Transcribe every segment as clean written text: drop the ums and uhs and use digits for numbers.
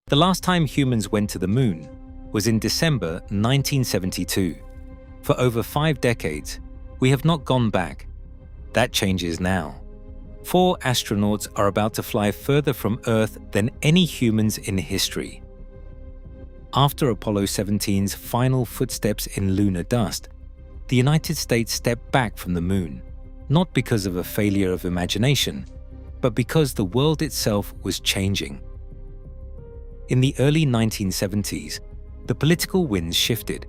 The last time humans went to the moon was in December 1972. For over 5 decades, we have not gone back. That changes now. 4 astronauts are about to fly further from Earth than any humans in history. After Apollo 17's final footsteps in lunar dust, the United States stepped back from the moon, not because of a failure of imagination, but because the world itself was changing. In the early 1970s, the political winds shifted.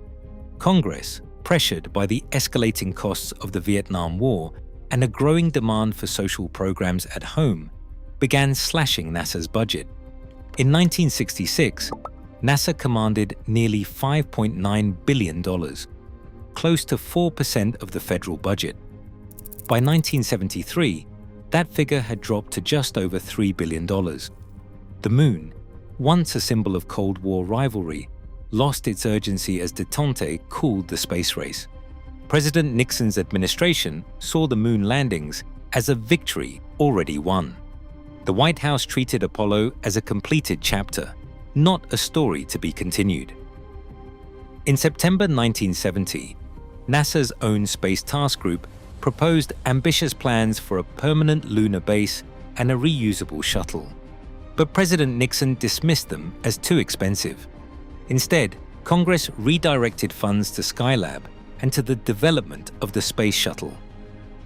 Congress, pressured by the escalating costs of the Vietnam War and a growing demand for social programs at home, began slashing NASA's budget. In 1966, NASA commanded nearly $5.9 billion, close to 4% of the federal budget. By 1973, that figure had dropped to just over $3 billion. The moon, once a symbol of Cold War rivalry, lost its urgency as détente cooled the space race. President Nixon's administration saw the moon landings as a victory already won. The White House treated Apollo as a completed chapter, not a story to be continued. In September 1970, NASA's own Space Task Group proposed ambitious plans for a permanent lunar base and a reusable shuttle. But President Nixon dismissed them as too expensive. Instead, Congress redirected funds to Skylab and to the development of the Space Shuttle.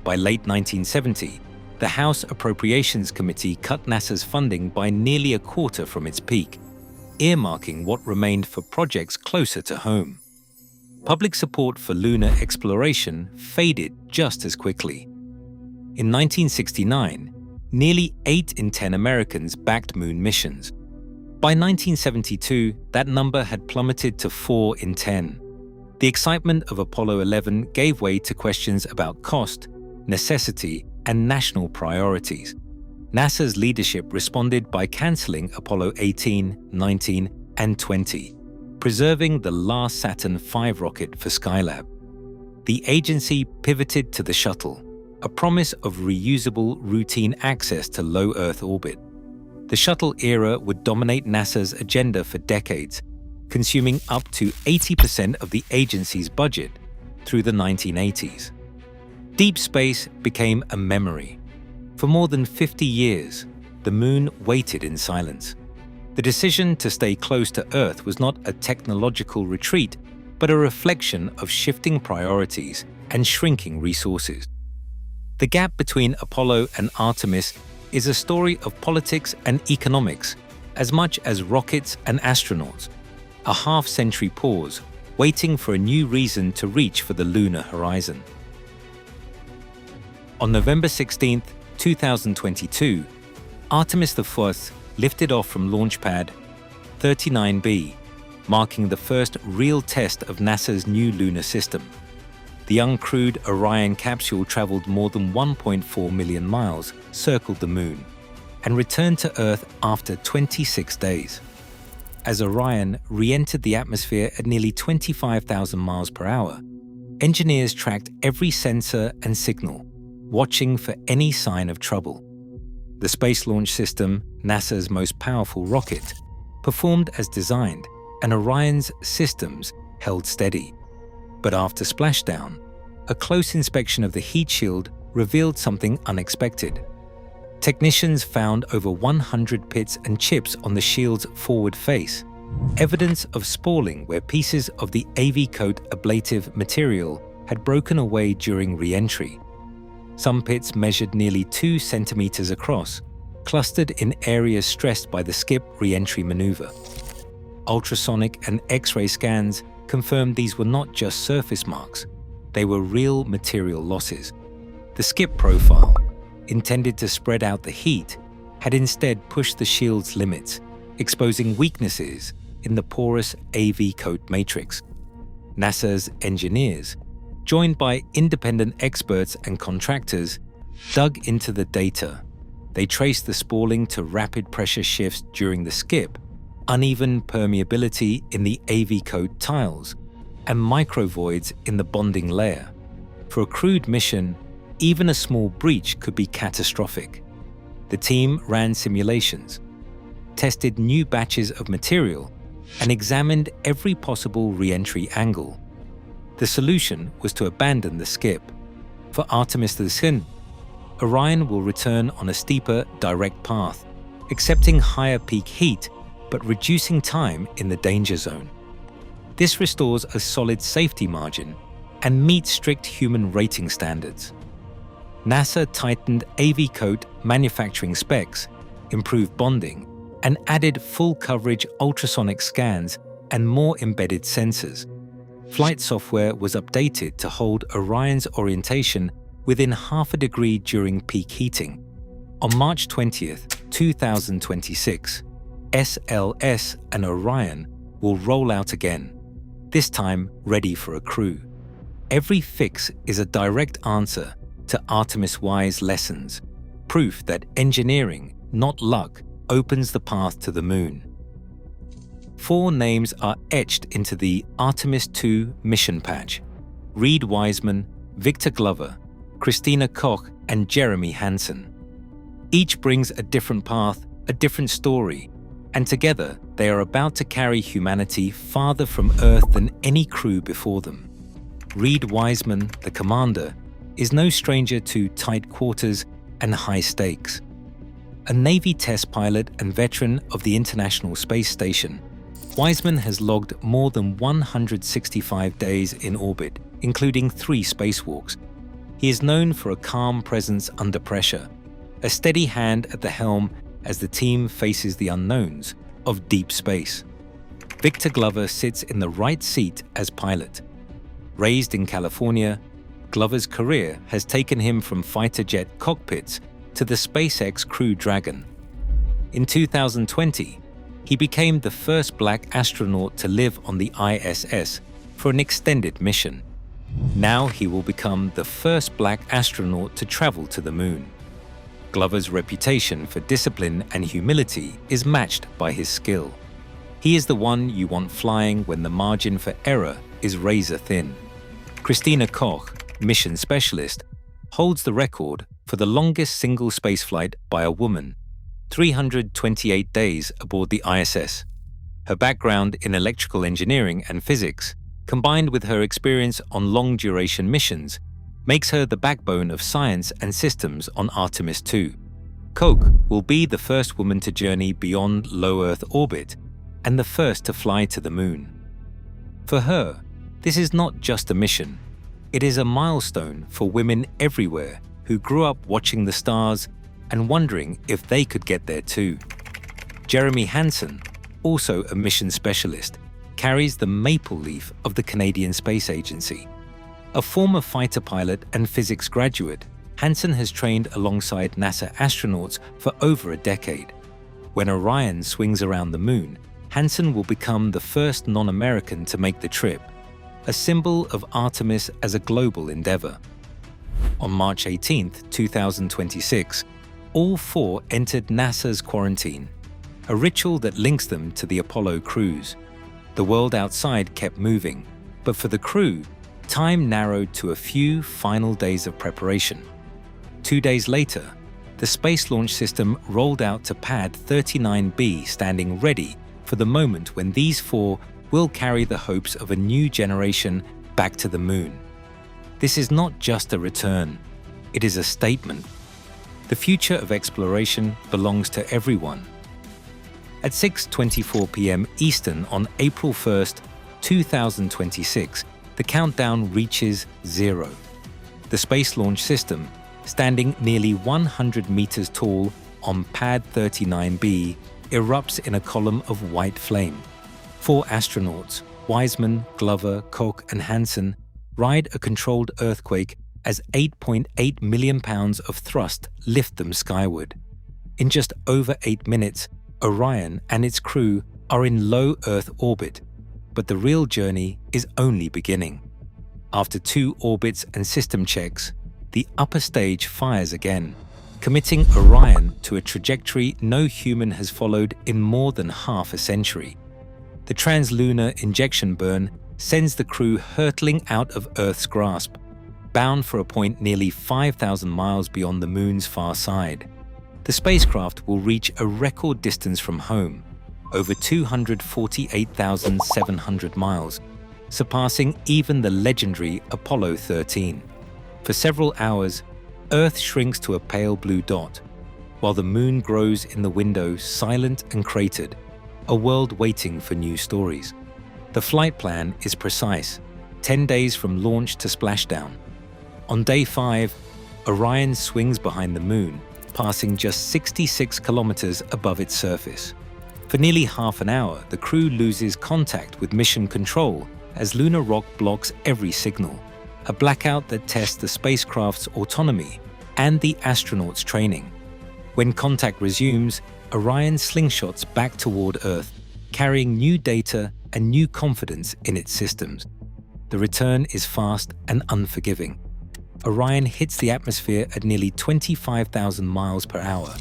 By late 1970, the House Appropriations Committee cut NASA's funding by nearly a quarter from its peak, earmarking what remained for projects closer to home. Public support for lunar exploration faded just as quickly. In 1969, nearly 8 in 10 Americans backed moon missions. By 1972, that number had plummeted to 4 in 10. The excitement of Apollo 11 gave way to questions about cost, necessity, and national priorities. NASA's leadership responded by canceling Apollo 18, 19, and 20, preserving the last Saturn V rocket for Skylab. The agency pivoted to the shuttle, a promise of reusable, routine access to low Earth orbit. The shuttle era would dominate NASA's agenda for decades, consuming up to 80% of the agency's budget through the 1980s. Deep space became a memory. For more than 50 years, the moon waited in silence. The decision to stay close to Earth was not a technological retreat, but a reflection of shifting priorities and shrinking resources. The gap between Apollo and Artemis is a story of politics and economics as much as rockets and astronauts. A half-century pause, waiting for a new reason to reach for the lunar horizon. On November 16, 2022, Artemis I lifted off from Launch Pad 39B, marking the first real test of NASA's new lunar system. The uncrewed Orion capsule traveled more than 1.4 million miles, circled the moon, and returned to Earth after 26 days. As Orion re-entered the atmosphere at nearly 25,000 miles per hour, engineers tracked every sensor and signal, watching for any sign of trouble. The Space Launch System, NASA's most powerful rocket, performed as designed, and Orion's systems held steady. But after splashdown, a close inspection of the heat shield revealed something unexpected. Technicians found over 100 pits and chips on the shield's forward face, evidence of spalling where pieces of the AV coat ablative material had broken away during re-entry. Some pits measured nearly 2 centimeters across, clustered in areas stressed by the skip re-entry maneuver. Ultrasonic and X-ray scans confirmed these were not just surface marks, they were real material losses. The skip profile, intended to spread out the heat, had instead pushed the shield's limits, exposing weaknesses in the porous AV coat matrix. NASA's engineers, joined by independent experts and contractors, dug into the data. They traced the spalling to rapid pressure shifts during the skip, uneven permeability in the AV coat tiles, and microvoids in the bonding layer. For a crewed mission, even a small breach could be catastrophic. The team ran simulations. tested new batches of material, and examined every possible re-entry angle. The solution was to abandon the skip. For Artemis II, Orion will return on a steeper, direct path, accepting higher peak heat but reducing time in the danger zone. This restores a solid safety margin and meets strict human rating standards. NASA tightened AV coat manufacturing specs, improved bonding, and added full coverage ultrasonic scans and more embedded sensors. Flight software was updated to hold Orion's orientation within half a degree during peak heating. On March 20th, 2026, SLS and Orion will roll out again, this time ready for a crew. Every fix is a direct answer to Artemis I's lessons, proof that engineering, not luck, opens the path to the moon. 4 names are etched into the Artemis II mission patch: Reed Wiseman, Victor Glover, Christina Koch, and Jeremy Hansen. Each brings a different path, a different story, and together they are about to carry humanity farther from Earth than any crew before them. Reed Wiseman, the commander, is no stranger to tight quarters and high stakes. A Navy test pilot and veteran of the International Space Station, Wiseman has logged more than 165 days in orbit, including 3 spacewalks. He is known for a calm presence under pressure, a steady hand at the helm as the team faces the unknowns of deep space. Victor Glover sits in the right seat as pilot. Raised in California, Glover's career has taken him from fighter jet cockpits to the SpaceX Crew Dragon. In 2020, he became the first black astronaut to live on the ISS for an extended mission. Now he will become the first black astronaut to travel to the moon. Glover's reputation for discipline and humility is matched by his skill. He is the one you want flying when the margin for error is razor thin. Christina Koch, mission specialist, holds the record for the longest single spaceflight by a woman, 328 days aboard the ISS. Her background in electrical engineering and physics, combined with her experience on long-duration missions, makes her the backbone of science and systems on Artemis II. Koch will be the first woman to journey beyond low Earth orbit and the first to fly to the moon. For her, this is not just a mission. It is a milestone for women everywhere who grew up watching the stars and wondering if they could get there too. Jeremy Hansen, also a mission specialist, carries the maple leaf of the Canadian Space Agency. A former fighter pilot and physics graduate, Hansen has trained alongside NASA astronauts for over a decade. When Orion swings around the moon, Hansen will become the first non-American to make the trip, a symbol of Artemis as a global endeavor. On March 18, 2026, all 4 entered NASA's quarantine, a ritual that links them to the Apollo crews. The world outside kept moving, but for the crew, time narrowed to a few final days of preparation. 2 days later, the Space Launch System rolled out to Pad 39B, standing ready for the moment when these 4 will carry the hopes of a new generation back to the moon. This is not just a return, it is a statement. The future of exploration belongs to everyone. At 6:24 p.m. Eastern on April 1st, 2026, the countdown reaches 0. The Space Launch System, standing nearly 100 meters tall on Pad 39B, erupts in a column of white flame. 4 astronauts, Wiseman, Glover, Koch, and Hansen, ride a controlled earthquake as 8.8 million pounds of thrust lift them skyward. In just over 8 minutes, Orion and its crew are in low Earth orbit, but the real journey is only beginning. After 2 orbits and system checks, the upper stage fires again, committing Orion to a trajectory no human has followed in more than half a century. The translunar injection burn sends the crew hurtling out of Earth's grasp, bound for a point nearly 5,000 miles beyond the moon's far side. The spacecraft will reach a record distance from home, over 248,700 miles, surpassing even the legendary Apollo 13. For several hours, Earth shrinks to a pale blue dot, while the Moon grows in the window, silent and cratered, a world waiting for new stories. The flight plan is precise, 10 days from launch to splashdown. On day 5, Orion swings behind the Moon, passing just 66 kilometers above its surface. For nearly half an hour, the crew loses contact with mission control as lunar rock blocks every signal, a blackout that tests the spacecraft's autonomy and the astronauts' training. When contact resumes, Orion slingshots back toward Earth, carrying new data and new confidence in its systems. The return is fast and unforgiving. Orion hits the atmosphere at nearly 25,000 miles per hour.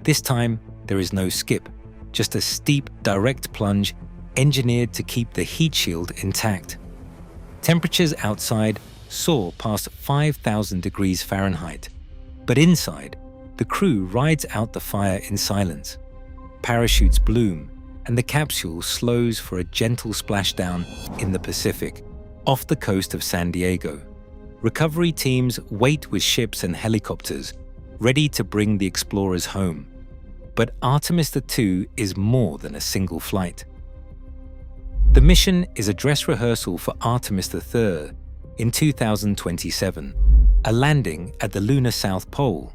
This time, there is no skip, just a steep, direct plunge engineered to keep the heat shield intact. Temperatures outside soar past 5,000 degrees Fahrenheit, but inside, the crew rides out the fire in silence. Parachutes bloom, and the capsule slows for a gentle splashdown in the Pacific, off the coast of San Diego. Recovery teams wait with ships and helicopters, ready to bring the explorers home. But Artemis II is more than a single flight. The mission is a dress rehearsal for Artemis III in 2027, a landing at the lunar South Pole,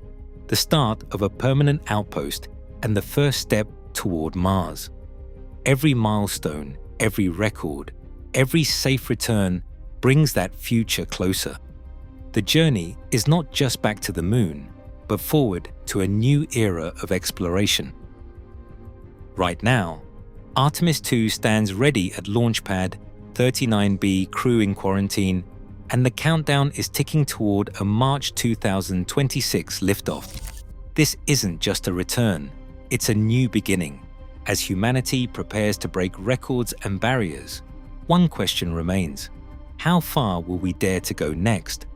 the start of a permanent outpost and the first step toward Mars. Every milestone, every record, every safe return brings that future closer. The journey is not just back to the Moon, but forward to a new era of exploration. Right now, Artemis II stands ready at Launch Pad 39B, crew in quarantine, and the countdown is ticking toward a March 2026 liftoff. This isn't just a return, it's a new beginning. As humanity prepares to break records and barriers, one question remains: how far will we dare to go next?